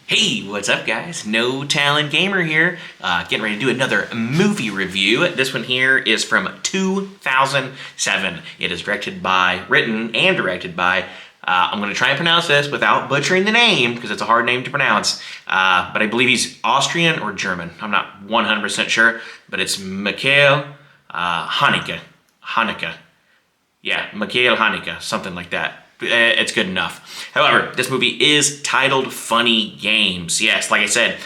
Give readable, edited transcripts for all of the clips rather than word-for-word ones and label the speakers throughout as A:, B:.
A: Hey, what's up guys? No Talent Gamer here, getting ready to do another movie review. This one here is from 2007. It is written and directed by, I'm going to try and pronounce this without butchering the name because it's a hard name to pronounce, but I believe he's Austrian or German. I'm not 100% sure, but it's Michael Haneke. Yeah, Michael Haneke, something like that. It's good enough. However, this movie is titled Funny Games. Yes, like I said,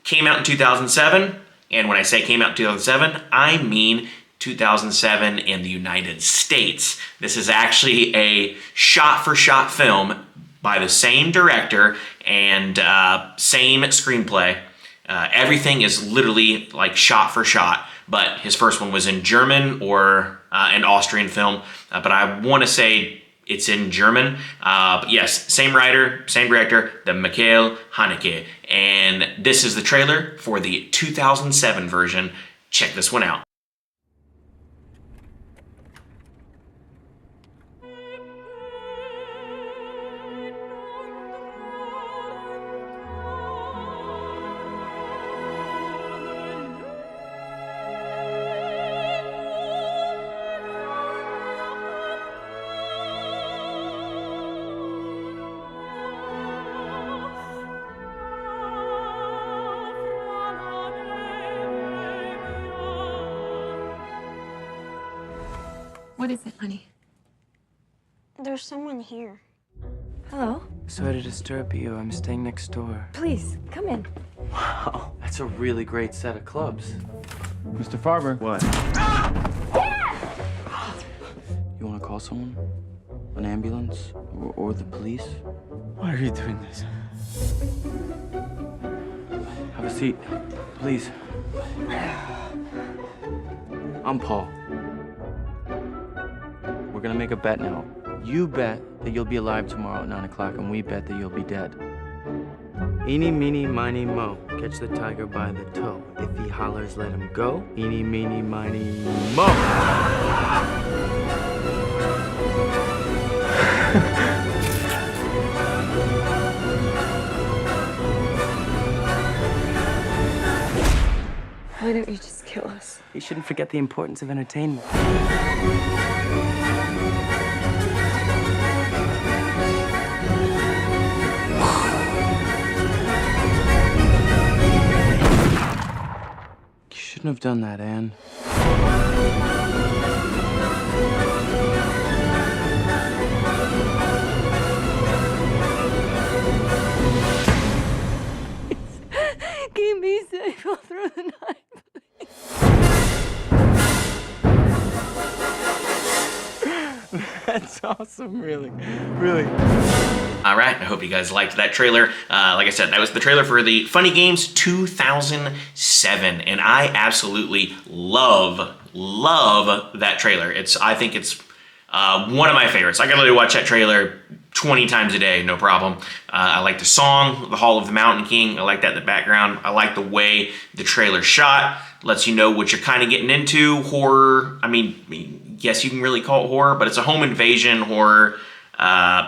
A: came out in 2007, and when I say came out in 2007, I mean 2007 in the United States. This is actually a shot-for-shot film by the same director and same screenplay. Everything is literally like shot for shot, but his first one was in German or an Austrian film, but I want to say it's in German. But yes, same writer, same director, the Michael Haneke. And this is the trailer for the 2007 version. Check this one out.
B: What is it, honey?
C: There's someone here.
B: Hello?
D: Sorry to disturb you. I'm staying next door.
B: Please, come in.
D: Wow, that's a really great set of clubs.
E: Mr. Farber.
D: What? You want to call someone? An ambulance? Or the police?
E: Why are you doing this?
D: Have a seat, please. I'm Paul. We're gonna make a bet now. You bet that you'll be alive tomorrow at 9 o'clock, and we bet that you'll be dead. Eeny, meeny, miny, mo. Catch the tiger by the toe. If he hollers, let him go. Eeny, meeny, miny, mo.
B: Why don't you just kill us?
D: You shouldn't forget the importance of entertainment. You shouldn't have done that, Anne.
B: Keep me safe all through the night.
D: That's awesome, really. Really.
A: All right, I hope you guys liked that trailer. Like I said, that was the trailer for the Funny Games 2007, and I absolutely love that trailer. I think it's one of my favorites. I can literally watch that trailer 20 times a day, no problem. I like the song, The Hall of the Mountain King. I like that in the background. I like the way the trailer shot. Lets you know what you're kind of getting into. Horror, I mean, yes, you can really call it horror, but it's a home invasion horror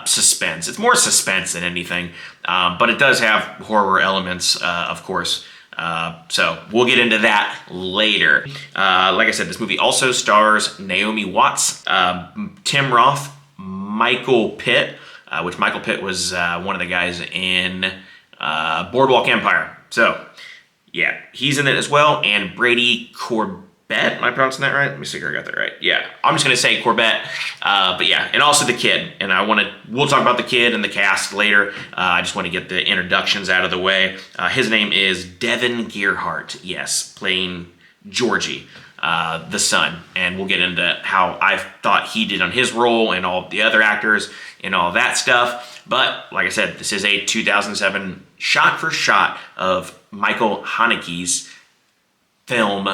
A: suspense. It's more suspense than anything, but it does have horror elements, of course. So we'll get into that later. Like I said, this movie also stars Naomi Watts, Tim Roth, Michael Pitt, which Michael Pitt was one of the guys in Boardwalk Empire. So yeah, he's in it as well, and Brady Corbett. Am I pronouncing that right? Let me see if I got that right. Yeah, I'm just gonna say Corbett, but yeah, and also the kid. And we'll talk about the kid and the cast later. I just want to get the introductions out of the way. His name is Devin Gearhart. Yes, playing Georgie, the son, and we'll get into how I thought he did on his role and all the other actors and all that stuff. But like I said, this is a 2007 shot for shot of Michael Haneke's film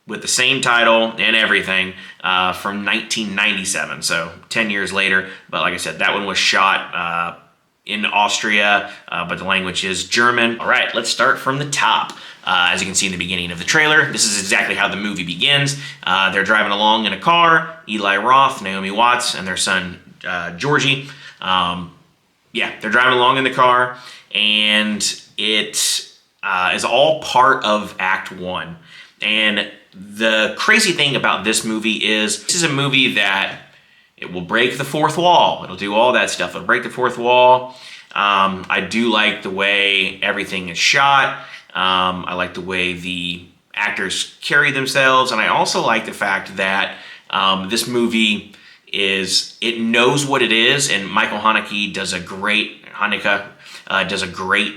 A: with the same title and everything from 1997, so 10 years later. But like I said, that one was shot in Austria, but the language is German. All right, let's start from the top. As you can see in the beginning of the trailer, this is exactly how the movie begins. They're driving along in a car, Eli Roth, Naomi Watts, and their son, Georgie. Yeah, they're driving along in the car, and it is all part of Act 1. And the crazy thing about this movie is this is a movie that it will break the fourth wall. It'll do all that stuff. It'll break the fourth wall. I do like the way everything is shot. I like the way the actors carry themselves. And I also like the fact that this movie it knows what it is. And Michael Haneke does a great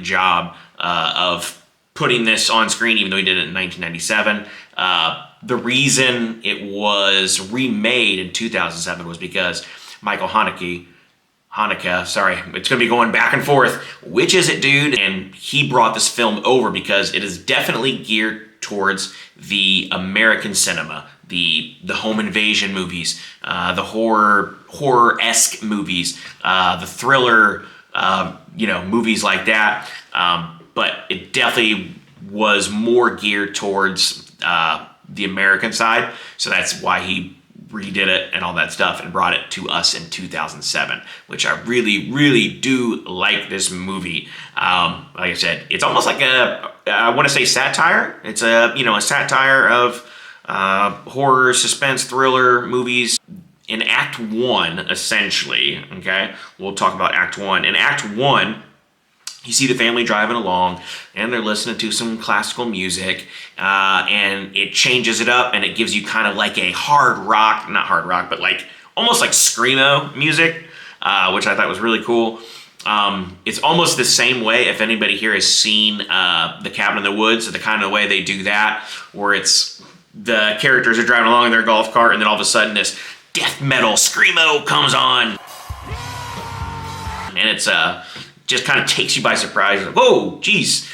A: job of putting this on screen, even though he did it in 1997. The reason it was remade in 2007 was because Michael Haneke, sorry, it's going to be going back and forth. Which is it, dude? And he brought this film over because it is definitely geared towards the American cinema, the home invasion movies, the horror-esque movies, the thriller, movies like that. But it definitely was more geared towards the American side. So that's why he redid it and all that stuff and brought it to us in 2007, which I really, really do like this movie. Like I said, it's almost like I want to say satire. It's a satire of horror, suspense, thriller movies. In Act 1, essentially, okay? We'll talk about Act 1. In Act 1, you see the family driving along, and they're listening to some classical music, and it changes it up, and it gives you kind of like a not hard rock, but like almost like screamo music, which I thought was really cool. It's almost the same way, if anybody here has seen The Cabin in the Woods, the kind of way they do that, where it's the characters are driving along in their golf cart, and then all of a sudden this death metal screamo comes on, and it's just kind of takes you by surprise. Like, whoa, geez.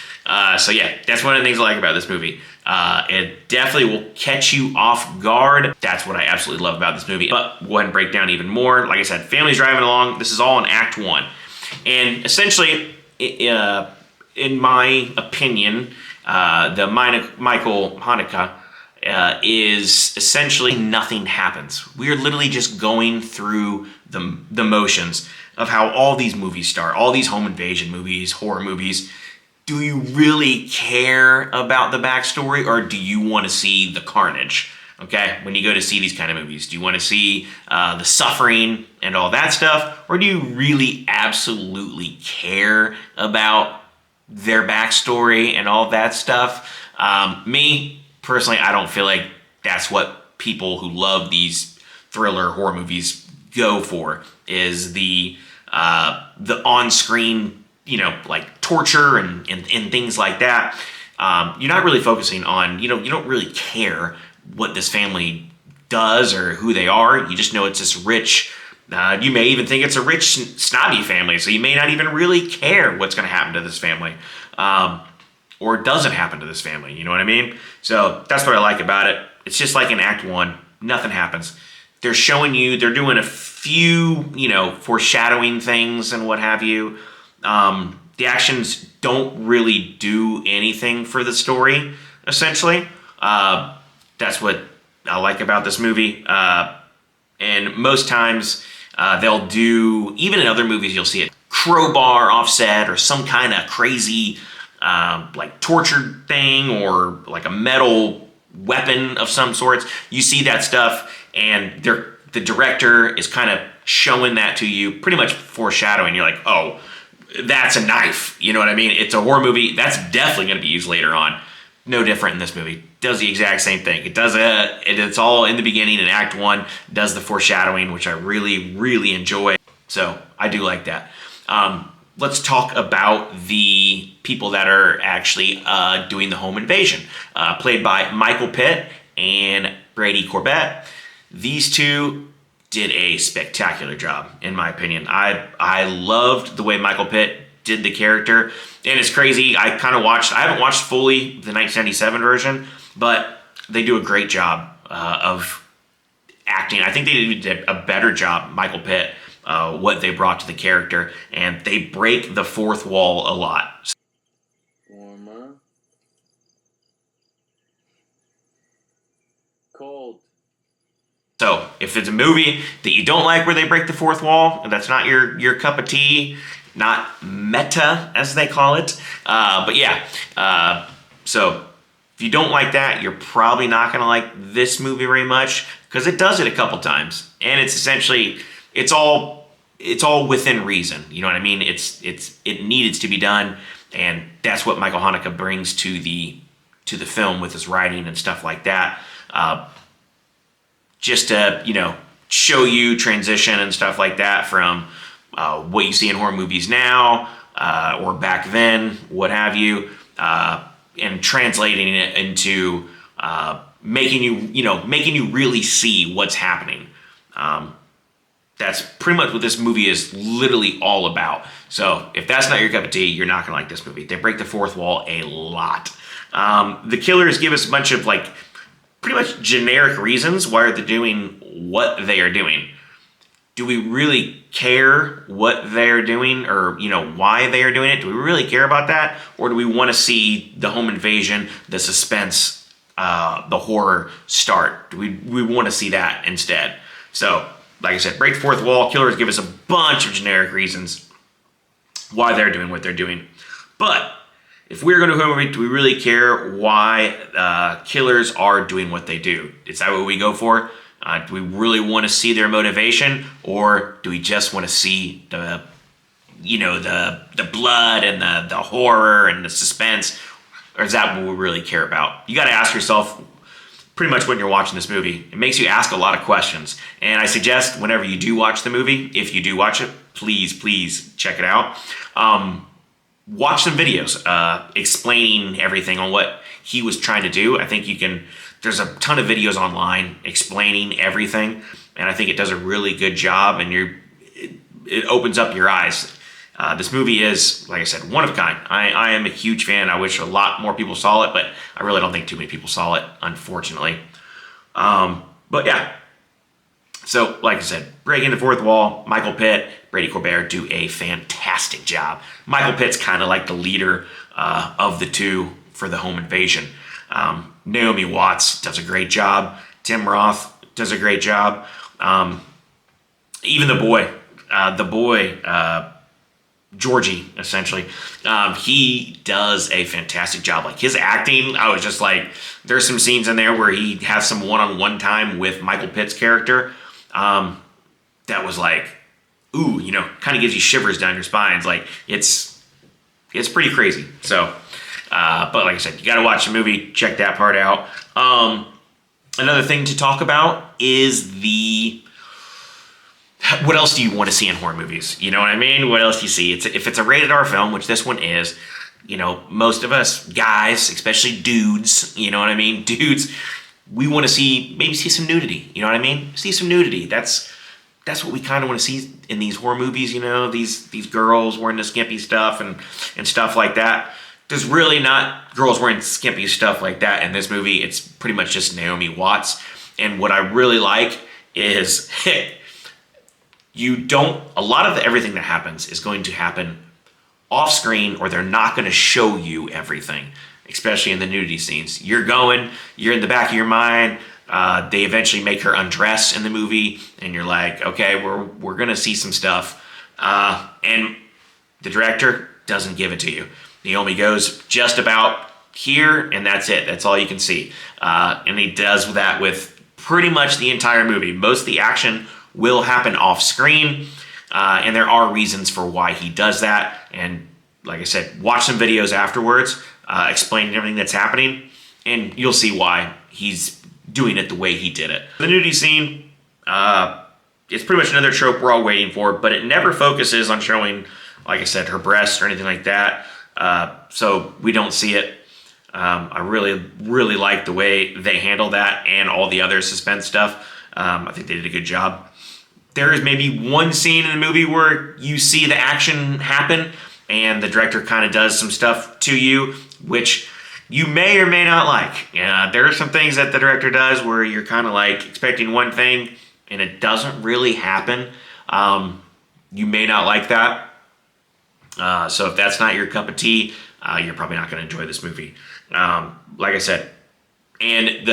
A: So yeah, that's one of the things I like about this movie. It definitely will catch you off guard. That's what I absolutely love about this movie. But we'll go ahead and break down even more. Like I said, family's driving along. This is all in Act 1. And essentially, in my opinion, the Michael Haneke is essentially nothing happens. We're literally just going through the motions of how all these movies start, all these home invasion movies, horror movies. Do you really care about the backstory, or do you want to see the carnage? Okay, when you go to see these kind of movies, do you want to see the suffering and all that stuff, or do you really absolutely care about their backstory and all that stuff? Me, personally, I don't feel like that's what people who love these thriller horror movies go for, is the on-screen, like torture and things like that. You're not really focusing on, you don't really care what this family does or who they are. You just know it's this rich, you may even think it's a rich, snobby family, so you may not even really care what's going to happen to this family, or doesn't happen to this family, you know what I mean? So that's what I like about it. It's just like in Act 1, nothing happens. They're showing you, they're doing a few, foreshadowing things and what have you. The actions don't really do anything for the story, essentially. That's what I like about this movie. And most times they'll do, even in other movies, you'll see it, crowbar offset or some kind of crazy like torture thing, or like a metal weapon of some sorts. You see that stuff, and the director is kind of showing that to you, pretty much foreshadowing. You're like, oh, that's a knife. You know what I mean? It's a horror movie. That's definitely going to be used later on. No different in this movie. Does the exact same thing. It does it's all in the beginning in Act 1, does the foreshadowing, which I really, really enjoy. So I do like that. Let's talk about the people that are actually doing the home invasion, played by Michael Pitt and Brady Corbet. These two did a spectacular job, in my opinion. I loved the way Michael Pitt did the character, and it's crazy. I haven't watched fully the 1997 version, but they do a great job of acting. I think they did a better job, Michael Pitt, what they brought to the character, and they break the fourth wall a lot.
D: Warmer. Cold.
A: So if it's a movie that you don't like where they break the fourth wall, and that's not your cup of tea, not meta as they call it. But yeah, so if you don't like that, you're probably not gonna like this movie very much because it does it a couple times, and it's essentially it's all within reason. You know what I mean? It needed to be done, and that's what Michael Haneke brings to the film with his writing and stuff like that. Just to show you transition and stuff like that from what you see in horror movies now or back then, what have you, and translating it into making you really see what's happening. That's pretty much what this movie is literally all about. So if that's not your cup of tea, you're not gonna like this movie. They break the fourth wall a lot. The killers give us a bunch of pretty much generic reasons why they're doing what they are doing. Do we really care what they're doing or why they are doing it? Do we really care about that? Or do we want to see the home invasion, the suspense, the horror start? Do we want to see that instead? So, like I said, break the fourth wall. Killers give us a bunch of generic reasons why they're doing what they're doing. But if we're going to go, do we really care why killers are doing what they do? Is that what we go for? Do we really want to see their motivation, or do we just want to see the blood and the horror and the suspense, or is that what we really care about? You got to ask yourself pretty much when you're watching this movie. It makes you ask a lot of questions, and I suggest whenever you do watch the movie, if you do watch it, please check it out. Watch some videos explaining everything on what he was trying to do. I think there's a ton of videos online explaining everything, and I think it does a really good job, and it opens up your eyes. This movie is, like I said, one of a kind. I am a huge fan. I wish a lot more people saw it, but I really don't think too many people saw it, unfortunately. But yeah. So, like I said, breaking the fourth wall, Michael Pitt, Brady Corbet do a fantastic job. Michael Pitt's kind of like the leader of the two for the home invasion. Naomi Watts does a great job. Tim Roth does a great job. Even the boy, Georgie, essentially, he does a fantastic job. Like his acting, I was just like, there's some scenes in there where he has some one-on-one time with Michael Pitt's character. That was like, ooh, kind of gives you shivers down your spines. Like it's pretty crazy. So, but like I said, you got to watch the movie, check that part out. Another thing to talk about is what else do you want to see in horror movies? You know what I mean? What else do you see? If it's a rated R film, which this one is, most of us guys, especially dudes, you know what I mean? Dudes, we want to maybe see some nudity. You know what I mean? See some nudity. That's what we kind of want to see in these horror movies. These girls wearing the skimpy stuff and stuff like that. There's really not girls wearing skimpy stuff like that in this movie. It's pretty much just Naomi Watts. And what I really like is a lot of everything that happens is going to happen off screen, or they're not going to show you everything, especially in the nudity scenes. You're in the back of your mind. They eventually make her undress in the movie, and you're like, okay, we're going to see some stuff. And the director doesn't give it to you. Naomi goes just about here, and that's it. That's all you can see. And he does that with pretty much the entire movie. Most of the action will happen off screen, and there are reasons for why he does that. And like I said, watch some videos afterwards explaining everything that's happening, and you'll see why he's doing it the way he did it. The nudity scene, it's pretty much another trope we're all waiting for, but it never focuses on showing, like I said, her breasts or anything like that. So we don't see it. I really like the way they handle that and all the other suspense stuff. I think they did a good job. There is maybe one scene in the movie where you see the action happen and the director kind of does some stuff to you, which you may or may not like. There are some things that the director does where you're kind of like expecting one thing and it doesn't really happen. You may not like that. So if that's not your cup of tea, you're probably not going to enjoy this movie. Like I said, and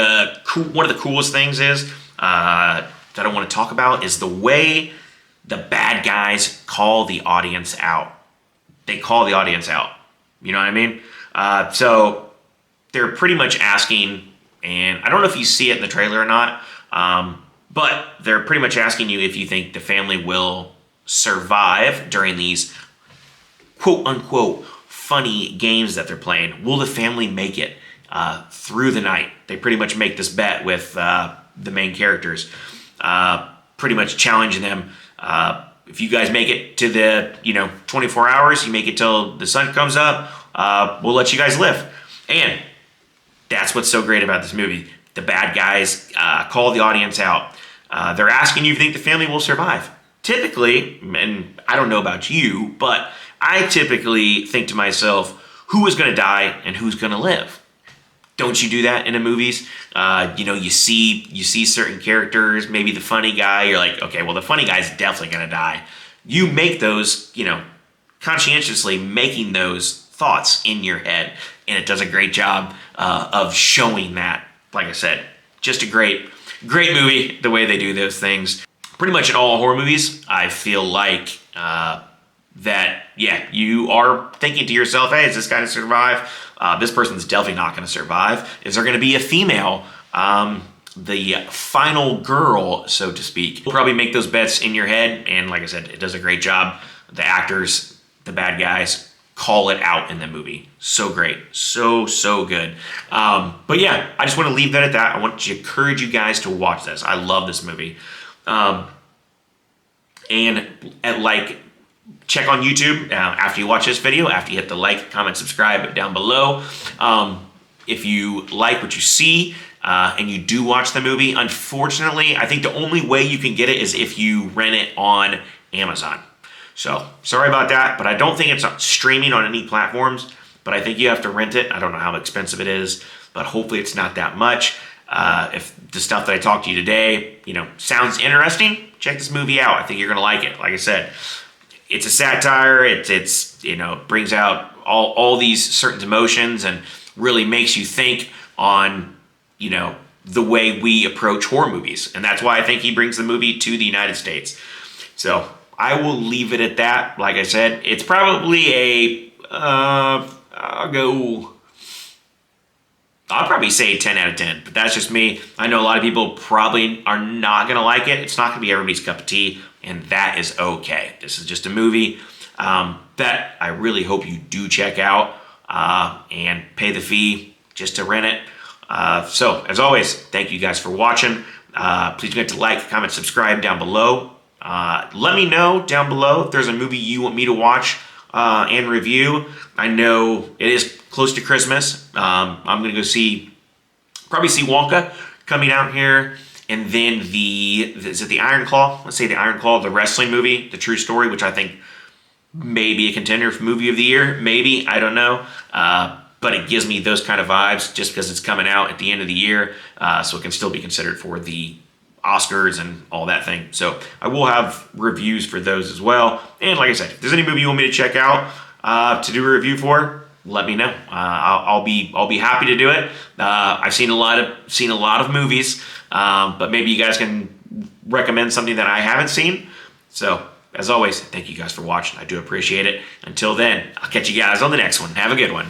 A: one of the coolest things is that I want to talk about is the way the bad guys call the audience out. they call the audience out. You know what I mean? So they're pretty much asking, and I don't know if you see it in the trailer or not, but they're pretty much asking you if you think the family will survive during these quote unquote funny games that they're playing. Will the family make it through the night? They pretty much make this bet with the main characters, pretty much challenging them. If you guys make it to the 24 hours, you make it till the sun comes up, we'll let you guys live. And that's what's so great about this movie. The bad guys call the audience out. They're asking you if you think the family will survive. Typically, and I don't know about you, but I typically think to myself, who is going to die and who's going to live? Don't you do that in the movies? You see certain characters, maybe the funny guy, you're like, okay, well, the funny guy's definitely going to die. You make those, conscientiously making those thoughts in your head, and it does a great job of showing that. Like I said, just a great movie, the way they do those things. Pretty much in all horror movies, I feel like that, you are thinking to yourself, hey, is this guy going to survive? This person's definitely not going to survive. Is there going to be a female, the final girl, so to speak? You'll probably make those bets in your head, and like I said, it does a great job. The actors, the bad guys, call it out in the movie. So great. So good. But yeah, I just want to leave that at that. I want to encourage you guys to watch this. I love this movie. Check on YouTube after you watch this video, after you hit the like, comment, subscribe down below. If you like what you see and you do watch the movie, unfortunately, I think the only way you can get it is if you rent it on Amazon. So sorry about that, but I don't think it's streaming on any platforms, but I think you have to rent it. I don't know how expensive it is, but hopefully it's not that much. If the stuff that I talked to you today, sounds interesting, check this movie out. I think you're going to like it. Like I said, it's a satire. It's brings out all these certain emotions and really makes you think on, the way we approach horror movies. And that's why I think he brings the movie to the United States. So I will leave it at that. Like I said, it's probably I'll probably say 10 out of 10, but that's just me. I know a lot of people probably are not going to like it. It's not going to be everybody's cup of tea, and that is okay. This is just a movie that I really hope you do check out and pay the fee just to rent it. So, as always, thank you guys for watching. Please forget to like, comment, subscribe down below. Let me know down below if there's a movie you want me to watch and review. I know it is close to Christmas. I'm going to go probably see Wonka coming out here. And then is it the Iron Claw? Let's say the Iron Claw, the wrestling movie, The True Story, which I think may be a contender for movie of the year. Maybe, I don't know. But it gives me those kind of vibes just because it's coming out at the end of the year. So it can still be considered for the Oscars and all that thing. So I will have reviews for those as well. And like I said, if there's any movie you want me to check out to do a review for, let me know. I'll be happy to do it. I've seen a lot of movies, but maybe you guys can recommend something that I haven't seen. So as always, thank you guys for watching. I do appreciate it. Until then, I'll catch you guys on the next one. Have a good one.